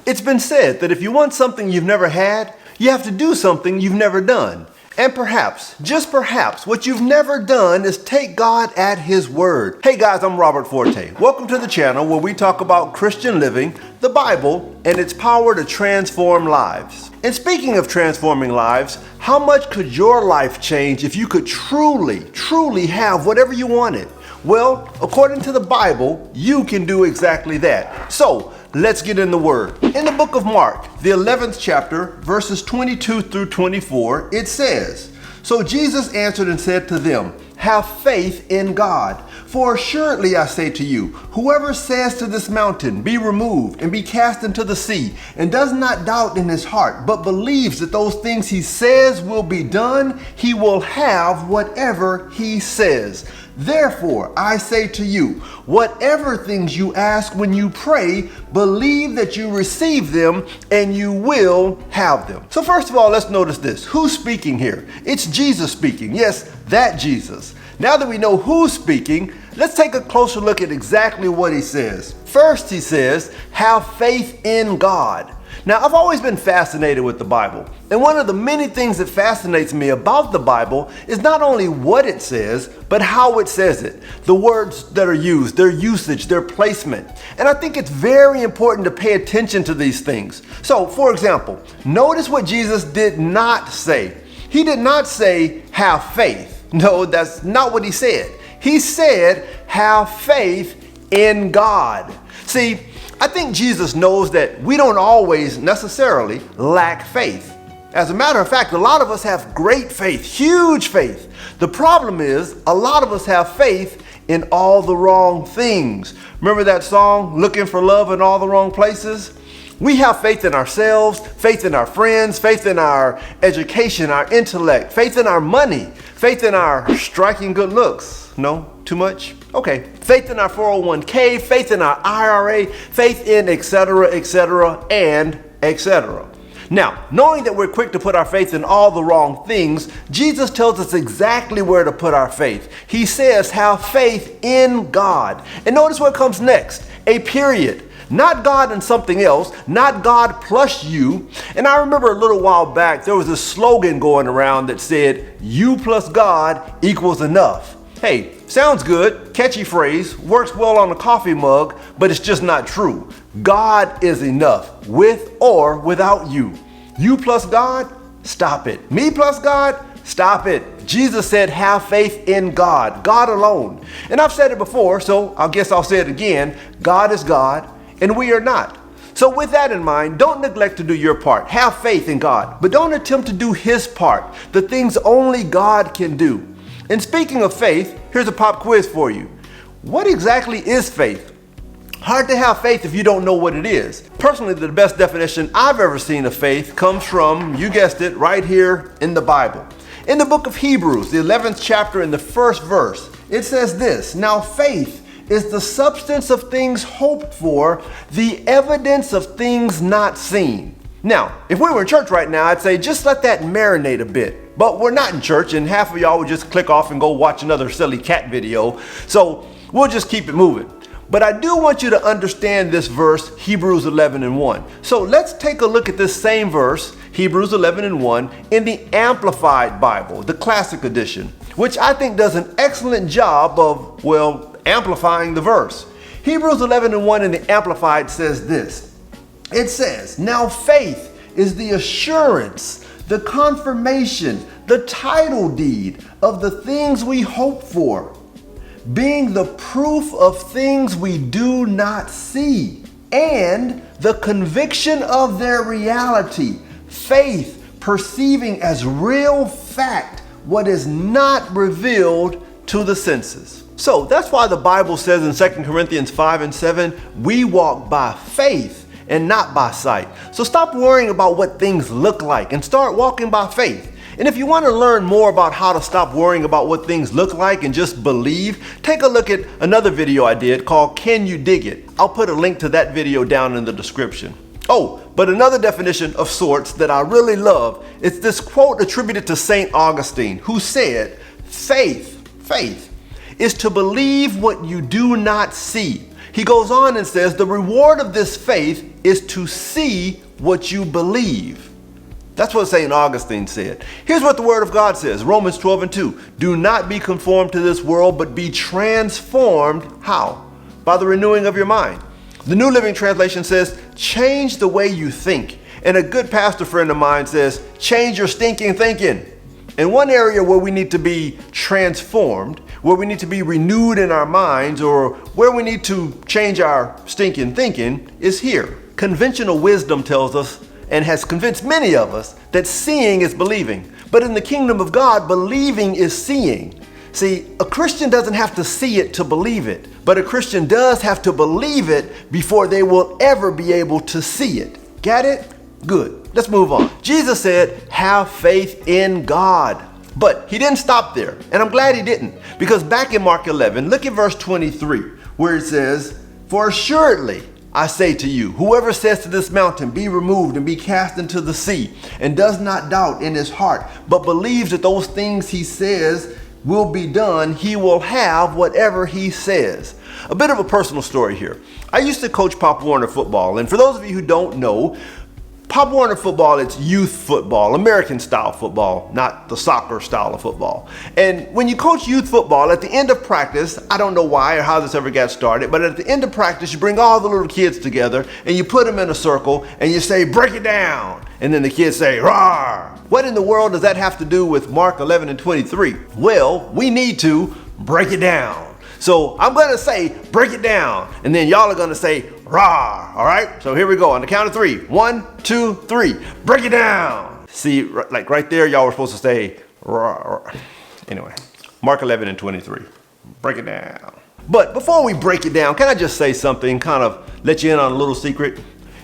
It's been said that if you want something you've never had, you have to do something you've never done. And perhaps, just perhaps, what you've never done is take God at His word. Hey guys, I'm Robert Forte. Welcome to the channel where we talk about Christian living, the Bible, and its power to transform lives. And speaking of transforming lives, how much could your life change if you could truly have whatever you wanted? Well, according to the Bible, you can do exactly that. So, let's get in the Word. In the book of Mark, the 11th chapter, verses 22 through 24, it says, "So Jesus answered and said to them, 'Have faith in God. For assuredly I say to you, whoever says to this mountain, be removed and be cast into the sea, and does not doubt in his heart, but believes that those things he says will be done, he will have whatever he says. Therefore, I say to you, whatever things you ask when you pray, believe that you receive them and you will have them.'" So first of all, let's notice this. Who's speaking here? It's Jesus speaking. Yes, that Jesus. Now that we know who's speaking, let's take a closer look at exactly what he says. First, he says, have faith in God. Now, I've always been fascinated with the Bible. And one of the many things that fascinates me about the Bible is not only what it says, but how it says it. The words that are used, their usage, their placement. And I think it's very important to pay attention to these things. So, for example, notice what Jesus did not say. He did not say, have faith. No, that's not what he said. He said, have faith in God. See, I think Jesus knows that we don't always necessarily lack faith. As a matter of fact, a lot of us have great faith, huge faith. The problem is, a lot of us have faith in all the wrong things. Remember that song, Looking for Love in All the Wrong Places? We have faith in ourselves, faith in our friends, faith in our education, our intellect, faith in our money, faith in our striking good looks. No? Too much? Okay. Faith in our 401k, faith in our IRA, faith in etc., and etc. Now, knowing that we're quick to put our faith in all the wrong things, Jesus tells us exactly where to put our faith. He says, have faith in God. And notice what comes next, a period. Not God and something else, not God plus you. And I remember a little while back, there was a slogan going around that said, you plus God equals enough. Hey, sounds good, catchy phrase, works well on a coffee mug, but it's just not true. God is enough, with or without you. You plus God, stop it. Me plus God, stop it. Jesus said, have faith in God, God alone. And I've said it before, so I guess I'll say it again. God is God, and we are not. So with that in mind, don't neglect to do your part. Have faith in God, but don't attempt to do His part, the things only God can do. And speaking of faith, here's a pop quiz for you. What exactly is faith? Hard to have faith if you don't know what it is. Personally, the best definition I've ever seen of faith comes from, you guessed it, right here in the Bible. In the book of Hebrews, the 11th chapter in the first verse, it says this, "Now faith is the substance of things hoped for, the evidence of things not seen." Now, if we were in church right now, I'd say just let that marinate a bit. But we're not in church, and half of y'all would just click off and go watch another silly cat video. So we'll just keep it moving. But I do want you to understand this verse, Hebrews 11:1. So let's take a look at this same verse, Hebrews 11:1, in the Amplified Bible, the Classic Edition, which I think does an excellent job of, amplifying the verse. Hebrews 11:1 in the Amplified says this. It says, "Now faith is the assurance, the confirmation, the title deed of the things we hope for, being the proof of things we do not see, and the conviction of their reality, faith perceiving as real fact what is not revealed to the senses." So that's why the Bible says in 2 Corinthians 5:7, we walk by faith and not by sight. So stop worrying about what things look like and start walking by faith. And if you want to learn more about how to stop worrying about what things look like and just believe, take a look at another video I did called Can You Dig It? I'll put a link to that video down in the description. Oh, but another definition of sorts that I really love is this quote attributed to St. Augustine, who said, faith is to believe what you do not see. He goes on and says, the reward of this faith is to see what you believe. That's what St. Augustine said. Here's what the Word of God says, Romans 12:2. Do not be conformed to this world, but be transformed. How? By the renewing of your mind. The New Living Translation says, change the way you think. And a good pastor friend of mine says, change your stinking thinking. And one area where we need to be transformed, where we need to be renewed in our minds, or where we need to change our stinking thinking is here. Conventional wisdom tells us, and has convinced many of us, that seeing is believing. But in the kingdom of God, believing is seeing. See, a Christian doesn't have to see it to believe it, but a Christian does have to believe it before they will ever be able to see it. Got it? Good. Let's move on. Jesus said, have faith in God. But he didn't stop there. And I'm glad he didn't. Because back in Mark 11, look at verse 23, where it says, for assuredly, I say to you, whoever says to this mountain, be removed and be cast into the sea, and does not doubt in his heart, but believes that those things he says will be done, he will have whatever he says. A bit of a personal story here. I used to coach Pop Warner football, and for those of you who don't know, Pop Warner football, it's youth football, American style football, not the soccer style of football. And when you coach youth football, at the end of practice, I don't know why or how this ever got started, but at the end of practice, you bring all the little kids together and you put them in a circle and you say, break it down. And then the kids say, rawr. What in the world does that have to do with Mark 11 and 23? Well, we need to break it down. So I'm going to say, break it down. And then y'all are going to say, rah. All right. So here we go. On the count of 3. 1, 2, 3. Break it down. See, like right there, y'all were supposed to say, rah. Anyway, Mark 11 and 23. Break it down. But before we break it down, can I just say something, kind of let you in on a little secret?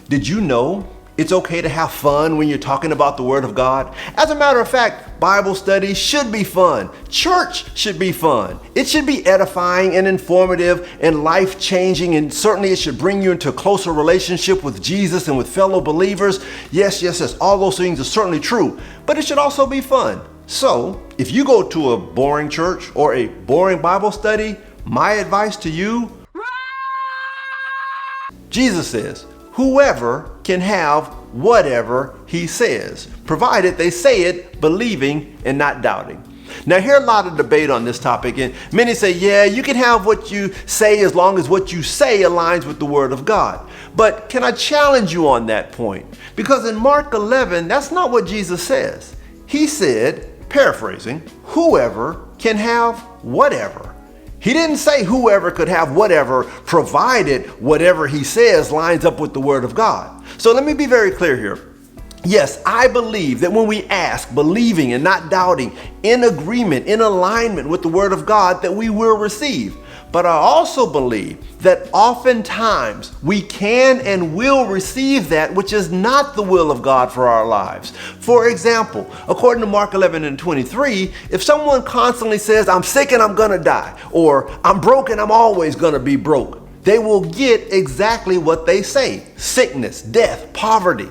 Did you know it's okay to have fun when you're talking about the Word of God? As a matter of fact, Bible study should be fun. Church should be fun. It should be edifying and informative and life-changing, and certainly it should bring you into a closer relationship with Jesus and with fellow believers. Yes, all those things are certainly true, but it should also be fun. So, if you go to a boring church or a boring Bible study, my advice to you, Jesus says, whoever can have whatever he says, provided they say it believing and not doubting. Now, I hear a lot of debate on this topic, and many say, yeah, you can have what you say as long as what you say aligns with the Word of God. But can I challenge you on that point? Because in Mark 11, that's not what Jesus says. He said, paraphrasing, whoever can have whatever. He didn't say whoever could have whatever, provided whatever he says lines up with the Word of God. So let me be very clear here. Yes, I believe that when we ask, believing and not doubting, in agreement, in alignment with the Word of God, that we will receive. But I also believe that oftentimes we can and will receive that which is not the will of God for our lives. For example, according to Mark 11 and 23, if someone constantly says, I'm sick and I'm gonna die, or I'm broke and I'm always gonna be broke, they will get exactly what they say: sickness, death, poverty.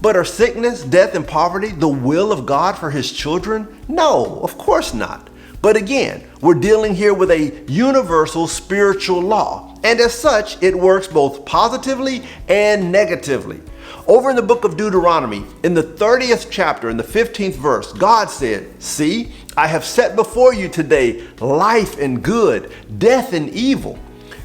But are sickness, death, and poverty the will of God for His children? No, of course not. But again, we're dealing here with a universal spiritual law, and as such, it works both positively and negatively. Over in the book of Deuteronomy, in the 30th chapter, in the 15th verse, God said, see, I have set before you today life and good, death and evil.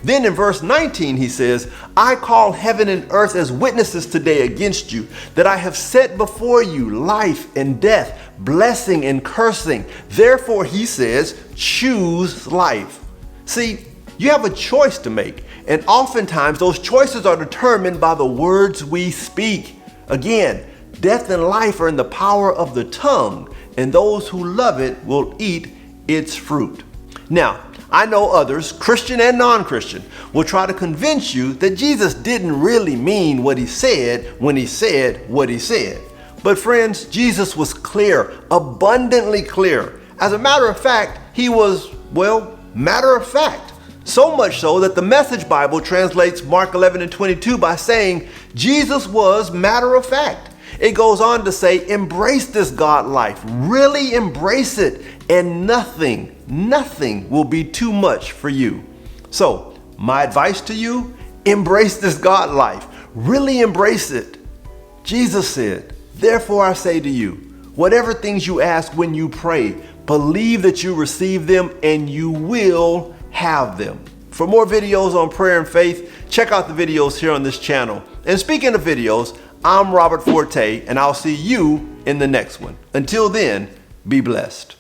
Then in verse 19, he says, I call heaven and earth as witnesses today against you, that I have set before you life and death, blessing and cursing. Therefore, he says, choose life. See, you have a choice to make, and oftentimes those choices are determined by the words we speak. Again, death and life are in the power of the tongue, and those who love it will eat its fruit. Now, I know others, Christian and non-Christian, will try to convince you that Jesus didn't really mean what he said when he said what he said. But friends, Jesus was clear, abundantly clear. As a matter of fact, he was, well, matter of fact. So much so that the Message Bible translates Mark 11 and 22 by saying, Jesus was matter of fact. It goes on to say, embrace this God life, really embrace it, and nothing will be too much for you. So, my advice to you, embrace this God life. Really embrace it. Jesus said, therefore I say to you, whatever things you ask when you pray, believe that you receive them and you will have them. For more videos on prayer and faith, check out the videos here on this channel. And speaking of videos, I'm Robert Forte, and I'll see you in the next one. Until then, be blessed.